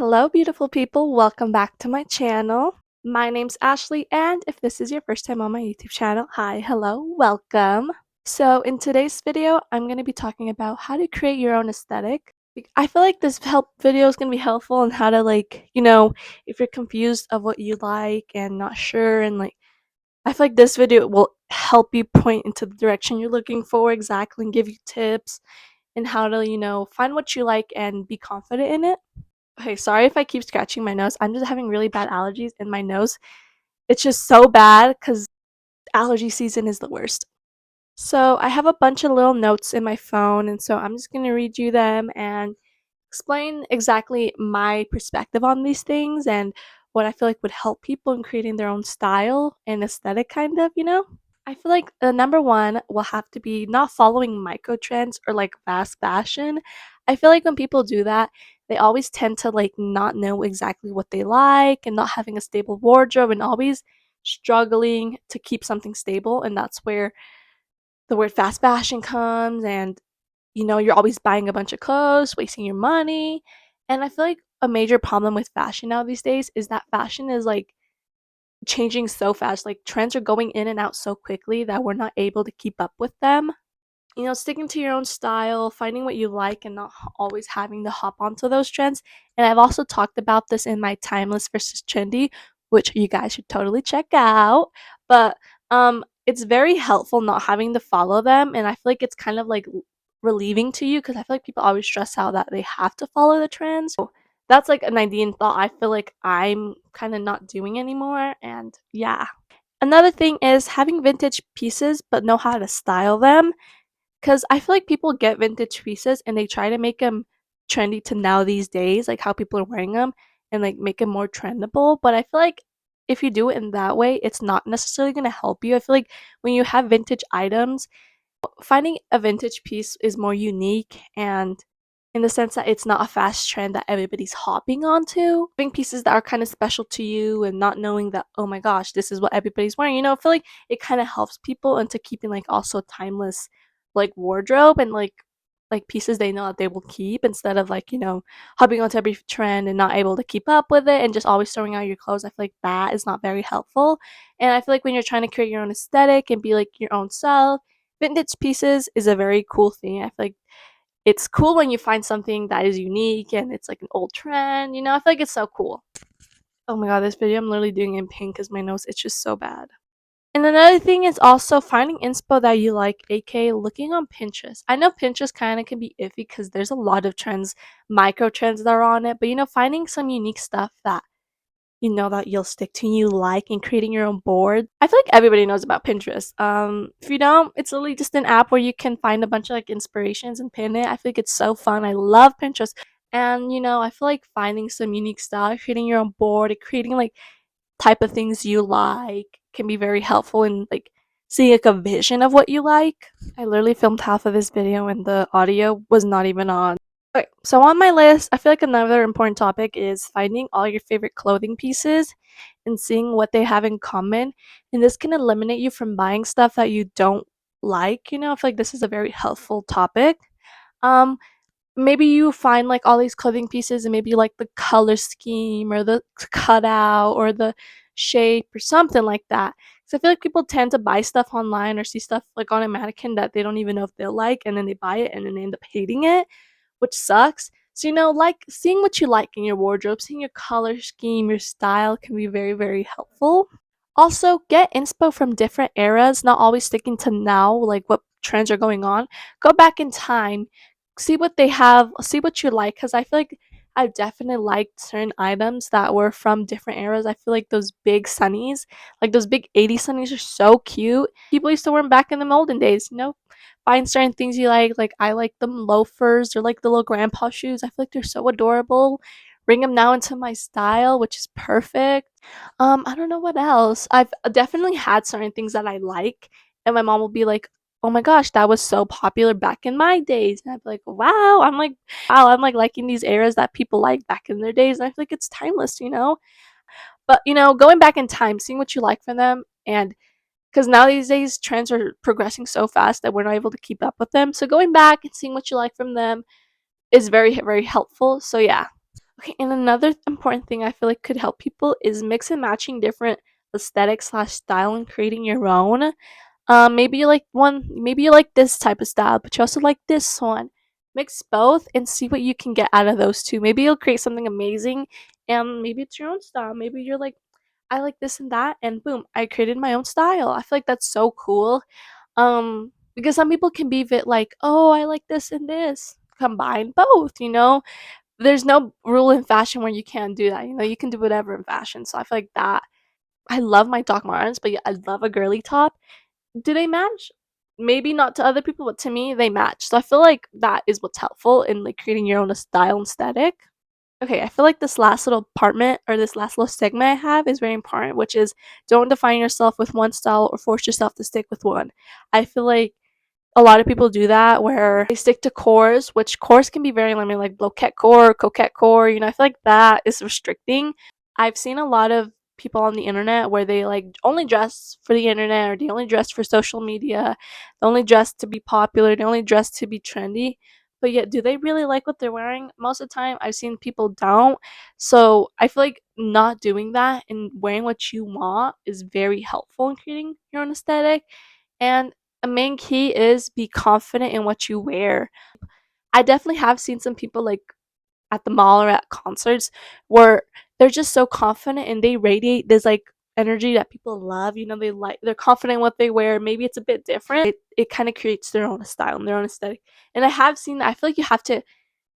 Hello, beautiful people. Welcome back to my channel. My name's Ashley, and if this is your first time on my YouTube channel, hi, hello, welcome. So, in today's video, I'm going to be talking about how to create your own aesthetic. I feel like this video is going to be helpful on how to, if you're confused of what you like and not sure, and I feel like this video will help you point into the direction you're looking for exactly and give you tips and how to, find what you like and be confident in it. Okay, sorry if I keep scratching my nose. I'm just having really bad allergies in my nose. It's just so bad because allergy season is the worst. So I have a bunch of little notes in my phone, and so I'm just going to read you them and explain exactly my perspective on these things and what I feel like would help people in creating their own style and aesthetic, kind of. I feel like the number one will have to be not following micro trends or like fast fashion. I feel like when people do that, they always tend to not know exactly what they like and not having a stable wardrobe and always struggling to keep something stable. And that's where the word fast fashion comes. And you're always buying a bunch of clothes, wasting your money. And I feel like a major problem with fashion now these days is that fashion is changing so fast. Like trends are going in and out so quickly that we're not able to keep up with them. Sticking to your own style, finding what you like, and not always having to hop onto those trends. And I've also talked about this in my timeless versus trendy, which you guys should totally check out. But it's very helpful not having to follow them, and I feel like it's kind of relieving to you because I feel like people always stress out that they have to follow the trends. So that's like an idea and thought I feel like I'm kind of not doing anymore, and yeah. Another thing is having vintage pieces but know how to style them, because I feel like people get vintage pieces and they try to make them trendy to now these days, like how people are wearing them, and make them more trendable. But I feel like if you do it in that way, it's not necessarily going to help you. I feel like when you have vintage items, finding a vintage piece is more unique, and in the sense that it's not a fast trend that everybody's hopping onto. Having pieces that are kind of special to you and not knowing that, oh my gosh, this is what everybody's wearing, I feel like it kind of helps people into keeping also timeless wardrobe and pieces they know that they will keep, instead of hopping onto every trend and not able to keep up with it and just always throwing out your clothes. I feel like that is not very helpful. And I feel like when you're trying to create your own aesthetic and be your own self, vintage pieces is a very cool thing. I feel like it's cool when you find something that is unique and it's like an old trend. I feel like it's so cool. Oh my god, this video I'm literally doing in pink because my nose itches so bad. And another thing is also finding inspo that you like, aka looking on Pinterest. I know Pinterest kind of can be iffy because there's a lot of trends, micro trends that are on it, but finding some unique stuff that that you'll stick to, you like, and creating your own board. I feel like everybody knows about Pinterest. If you don't, it's literally just an app where you can find a bunch of inspirations and pin it. I feel like it's so fun. I love Pinterest. And I feel like finding some unique style, creating your own board, creating type of things you like can be very helpful in seeing a vision of what you like. I literally filmed half of this video and the audio was not even on. Okay, so on my list, I feel like another important topic is finding all your favorite clothing pieces and seeing what they have in common. And this can eliminate you from buying stuff that you don't like. I feel like this is a very helpful topic. Um, Maybe you find all these clothing pieces and maybe you like the color scheme or the cutout or the shape or something like that. So I feel like people tend to buy stuff online or see stuff on a mannequin that they don't even know if they'll like, and then they buy it and then they end up hating it, which sucks. So, seeing what you like in your wardrobe, seeing your color scheme, your style can be very, very helpful. Also, get inspo from different eras, not always sticking to now, like what trends are going on. Go back in time, see what they have, see what you like, because I feel like I've definitely liked certain items that were from different eras. I feel like those big sunnies, like those big 80s sunnies, are so cute. People used to wear them back in the olden days, find certain things you like. Like I like them loafers or the little grandpa shoes. I feel like they're so adorable. Bring them now into my style, which is perfect. I don't know what else. I've definitely had certain things that I like, and my mom will be like, "Oh my gosh, that was so popular back in my days." And I'd be like, "Wow." Wow, I'm liking these eras that people liked back in their days, and I feel like it's timeless. But going back in time, seeing what you like from them, and because now these days trends are progressing so fast that we're not able to keep up with them. So going back and seeing what you like from them is very, very helpful. So yeah. Okay, and another important thing I feel like could help people is mix and matching different aesthetics slash style and creating your own. Maybe you like one, maybe you like this type of style, but you also like this one. Mix both and see what you can get out of those two. Maybe you'll create something amazing, and maybe it's your own style. Maybe you're like, I like this and that, and boom, I created my own style. I feel like that's so cool. Because some people can be a bit like, oh, I like this and this. Combine both, you know? There's no rule in fashion where you can't do that. You know, you can do whatever in fashion. So I feel like that. I love my Doc Martens, but yeah, I love a girly top. Do they match? Maybe not to other people, but to me, they match. So I feel like that is what's helpful in like creating your own style and aesthetic. Okay, I feel like this last little apartment or this last little segment I have is very important, which is don't define yourself with one style or force yourself to stick with one. I feel like a lot of people do that where they stick to cores, which cores can be very limiting, like bloquette core, coquette core. You know, I feel like that is restricting. I've seen a lot of people on the internet where they like only dress for the internet or they only dress for social media, they only dress to be popular, they only dress to be trendy. But yet, do they really like what they're wearing? Most of the time, I've seen people don't. So I feel like not doing that and wearing what you want is very helpful in creating your own aesthetic. And a main key is be confident in what you wear. I definitely have seen some people like at the mall or at concerts where they're just so confident and they radiate this like energy that people love. You know, they're confident in what they wear. Maybe it's a bit different. It kind of creates their own style and their own aesthetic. And I have seen that. I feel like you have to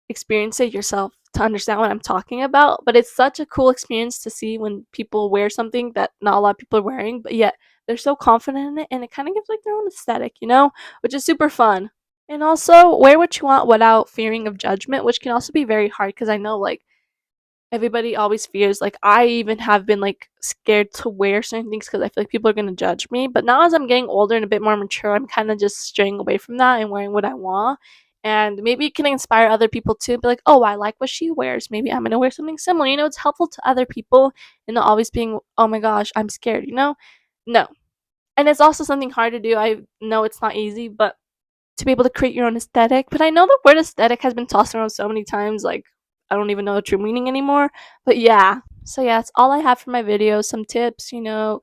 experience it yourself to understand what I'm talking about. But it's such a cool experience to see when people wear something that not a lot of people are wearing, but yet they're so confident in it and it kind of gives like their own aesthetic, you know, which is super fun. And also wear what you want without fearing of judgment, which can also be very hard because I know like everybody always fears, like I even have been like scared to wear certain things because I feel like people are going to judge me. But now as I'm getting older and a bit more mature, I'm kind of just straying away from that and wearing what I want. And maybe it can inspire other people too, be like, oh, I like what she wears, maybe I'm going to wear something similar. You know, it's helpful to other people and not always being, oh my gosh, I'm scared, you know. No. And it's also something hard to do. I know it's not easy, but to be able to create your own aesthetic. But I know the word aesthetic has been tossed around so many times, like I don't even know the true meaning anymore. But yeah. So yeah, that's all I have for my video. Some tips, you know,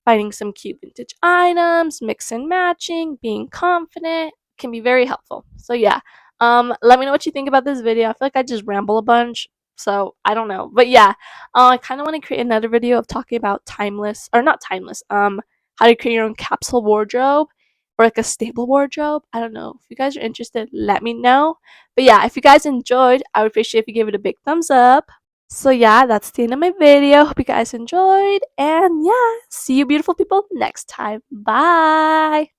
finding some cute vintage items, mix and matching, being confident can be very helpful. So yeah. Let me know what you think about this video. I feel like I just ramble a bunch. So I don't know. But yeah. I kinda want to create another video of talking about timeless or not timeless, how to create your own capsule wardrobe or like a stable wardrobe. I don't know. If you guys are interested, let me know. But yeah, if you guys enjoyed, I would appreciate if you give it a big thumbs up. So yeah, that's the end of my video. Hope you guys enjoyed. And yeah, see you beautiful people next time. Bye.